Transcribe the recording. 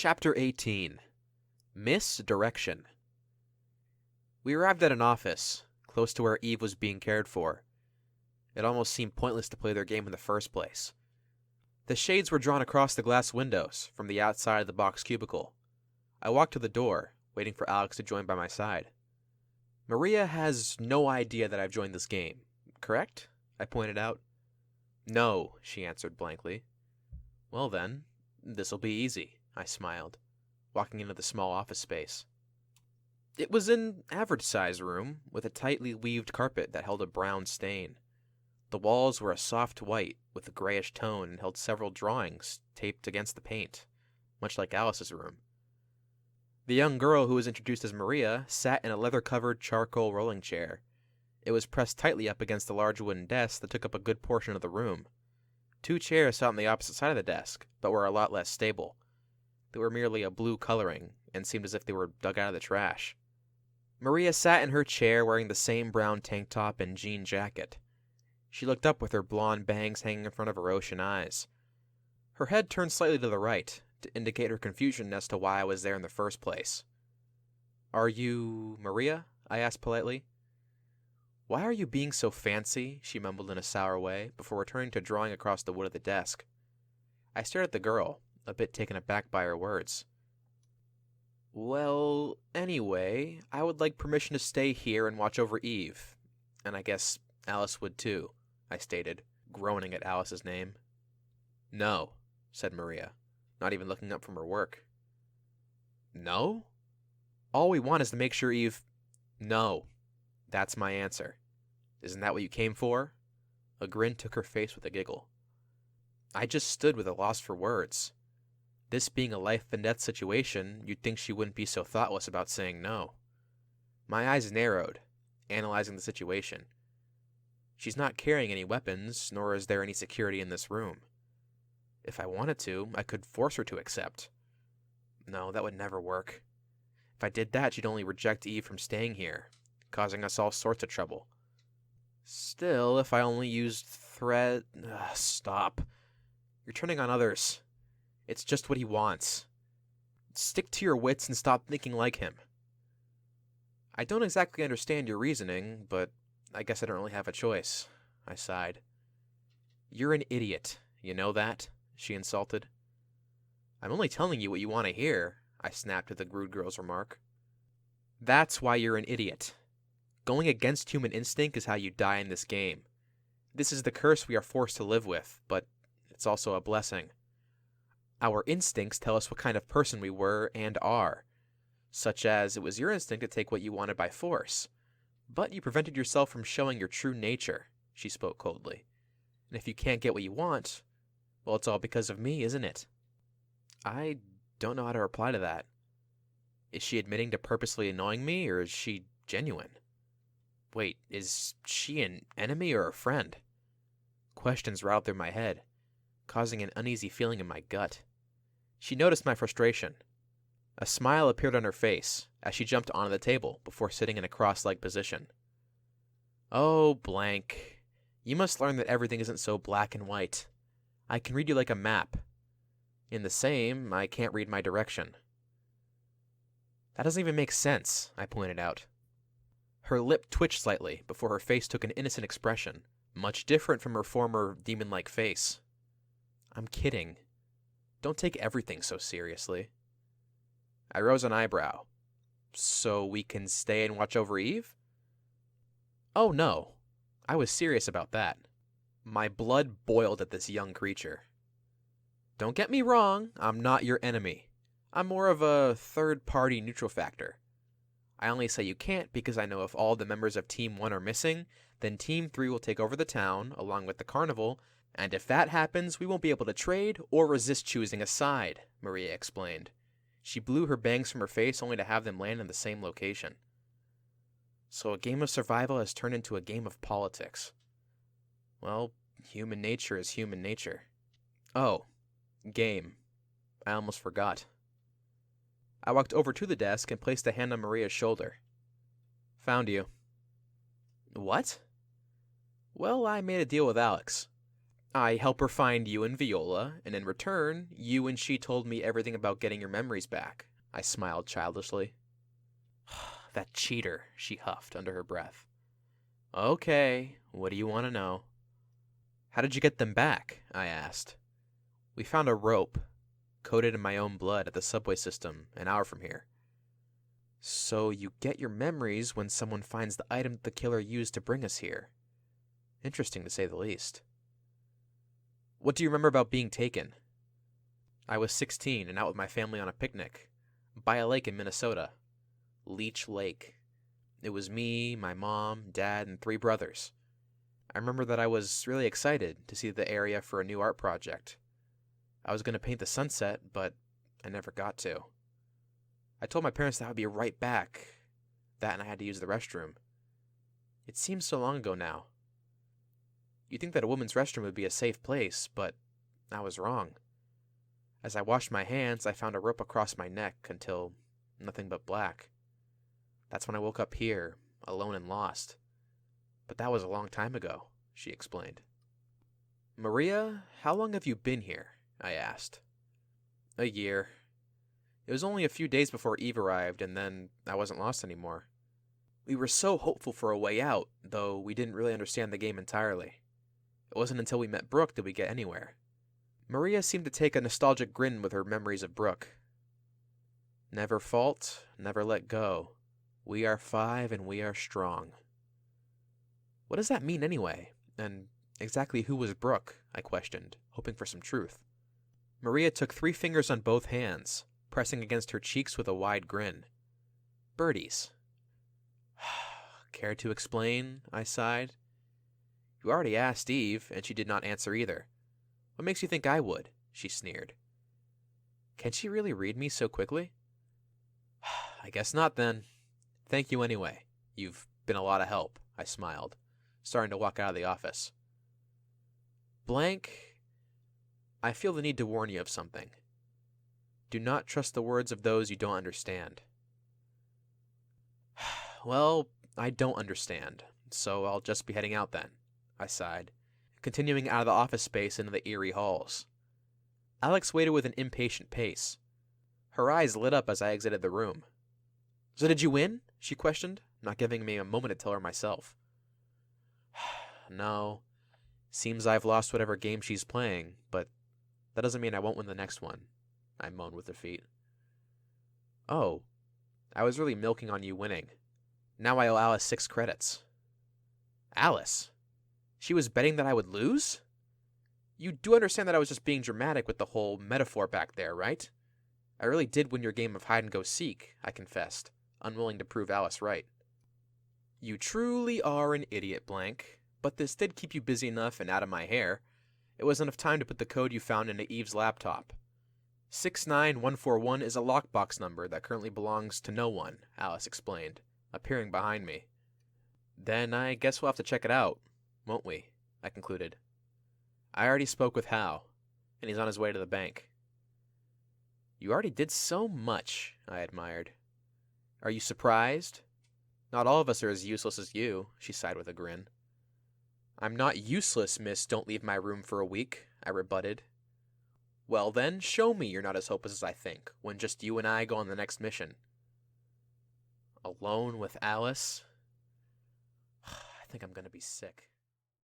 Chapter 18 Misdirection. We arrived at an office, close to where Eve was being cared for. It almost seemed pointless to play their game in the first place. The shades were drawn across the glass windows from the outside of the box cubicle. I walked to the door, waiting for Alex to join by my side. Maria has no idea that I've joined this game, correct? I pointed out. No, she answered blankly. Well then, this'll be easy, I smiled, walking into the small office space. It was an average-sized room, with a tightly weaved carpet that held a brown stain. The walls were a soft white, with a grayish tone, and held several drawings taped against the paint, much like Alice's room. The young girl who was introduced as Maria sat in a leather-covered charcoal rolling chair. It was pressed tightly up against a large wooden desk that took up a good portion of the room. Two chairs sat on the opposite side of the desk, but were a lot less stable. They were merely a blue coloring, and seemed as if they were dug out of the trash. Maria sat in her chair wearing the same brown tank top and jean jacket. She looked up with her blonde bangs hanging in front of her ocean eyes. Her head turned slightly to the right, to indicate her confusion as to why I was there in the first place. "Are you Maria?" I asked politely. "Why are you being so fancy?" she mumbled in a sour way, before returning to drawing across the wood of the desk. I stared at the girl, a bit taken aback by her words. "Well, anyway, I would like permission to stay here and watch over Eve. And I guess Alice would too," I stated, groaning at Alice's name. "No," said Maria, not even looking up from her work. "No? All we want is to make sure Eve—" "No. That's my answer. Isn't that what you came for?" A grin took her face with a giggle. I just stood with a loss for words. This being a life-and-death situation, you'd think she wouldn't be so thoughtless about saying no. My eyes narrowed, analyzing the situation. She's not carrying any weapons, nor is there any security in this room. If I wanted to, I could force her to accept. No, that would never work. If I did that, she'd only reject Eve from staying here, causing us all sorts of trouble. Still, if I only used threat... Stop. You're turning on others. It's just what he wants. Stick to your wits and stop thinking like him. I don't exactly understand your reasoning, but I guess I don't really have a choice. I sighed. You're an idiot. You know that? She insulted. I'm only telling you what you want to hear, I snapped at the rude girl's remark. That's why you're an idiot. Going against human instinct is how you die in this game. This is the curse we are forced to live with, but it's also a blessing. Our instincts tell us what kind of person we were and are, such as it was your instinct to take what you wanted by force, but you prevented yourself from showing your true nature, she spoke coldly. And if you can't get what you want, well, it's all because of me, isn't it? I don't know how to reply to that. Is she admitting to purposely annoying me, or is she genuine? Wait, is she an enemy or a friend? Questions rattled through my head, causing an uneasy feeling in my gut. She noticed my frustration. A smile appeared on her face as she jumped onto the table before sitting in a cross-legged position. Oh, blank. You must learn that everything isn't so black and white. I can read you like a map. In the same, I can't read my direction. That doesn't even make sense, I pointed out. Her lip twitched slightly before her face took an innocent expression, much different from her former demon-like face. I'm kidding. Don't take everything so seriously. I rose an eyebrow. So we can stay and watch over Eve? Oh no. I was serious about that. My blood boiled at this young creature. Don't get me wrong, I'm not your enemy. I'm more of a third-party neutral factor. I only say you can't because I know if all the members of Team 1 are missing, then Team 3 will take over the town, along with the carnival, and if that happens, we won't be able to trade or resist choosing a side, Maria explained. She blew her bangs from her face only to have them land in the same location. So a game of survival has turned into a game of politics. Well, human nature is human nature. Oh, game. I almost forgot. I walked over to the desk and placed a hand on Maria's shoulder. Found you. What? Well, I made a deal with Alex. I help her find you and Viola, and in return, you and she told me everything about getting your memories back. I smiled childishly. That cheater, she huffed under her breath. Okay, what do you want to know? How did you get them back? I asked. We found a rope, coated in my own blood at the subway system, an hour from here. So you get your memories when someone finds the item the killer used to bring us here. Interesting to say the least. What do you remember about being taken? I was 16 and out with my family on a picnic, by a lake in Minnesota. Leech Lake. It was me, my mom, dad, and 3 brothers. I remember that I was really excited to see the area for a new art project. I was going to paint the sunset, but I never got to. I told my parents that I would be right back, that and I had to use the restroom. It seems so long ago now. You'd think that a woman's restroom would be a safe place, but I was wrong. As I washed my hands, I found a rope across my neck until nothing but black. That's when I woke up here, alone and lost. But that was a long time ago, she explained. Maria, how long have you been here? I asked. A year. It was only a few days before Eve arrived, and then I wasn't lost anymore. We were so hopeful for a way out, though we didn't really understand the game entirely. It wasn't until we met Brooke that we get anywhere. Maria seemed to take a nostalgic grin with her memories of Brooke. Never fault, never let go. We are 5 and we are strong. What does that mean anyway? And exactly who was Brooke? I questioned, hoping for some truth. Maria took 3 fingers on both hands, pressing against her cheeks with a wide grin. Birdies. Care to explain? I sighed. You already asked Eve, and she did not answer either. What makes you think I would? She sneered. Can she really read me so quickly? I guess not then. Thank you anyway. You've been a lot of help, I smiled, starting to walk out of the office. Blank, I feel the need to warn you of something. Do not trust the words of those you don't understand. Well, I don't understand, so I'll just be heading out then, I sighed, continuing out of the office space into the eerie halls. Alex waited with an impatient pace. Her eyes lit up as I exited the room. So did you win? She questioned, not giving me a moment to tell her myself. No. Seems I've lost whatever game she's playing, but that doesn't mean I won't win the next one, I moaned with defeat. Oh, I was really milking on you winning. Now I owe Alice 6 credits. Alice? She was betting that I would lose? You do understand that I was just being dramatic with the whole metaphor back there, right? I really did win your game of hide-and-go-seek, I confessed, unwilling to prove Alice right. You truly are an idiot, Blank, but this did keep you busy enough and out of my hair. It was enough time to put the code you found into Eve's laptop. 69141 is a lockbox number that currently belongs to no one, Alice explained, appearing behind me. Then I guess we'll have to check it out, won't we? I concluded. I already spoke with Hal, and he's on his way to the bank. You already did so much, I admired. Are you surprised? Not all of us are as useless as you, she sighed with a grin. I'm not useless, miss. Don't leave my room for a week, I rebutted. Well then, show me you're not as hopeless as I think, when just you and I go on the next mission. Alone with Alice? I think I'm gonna be sick.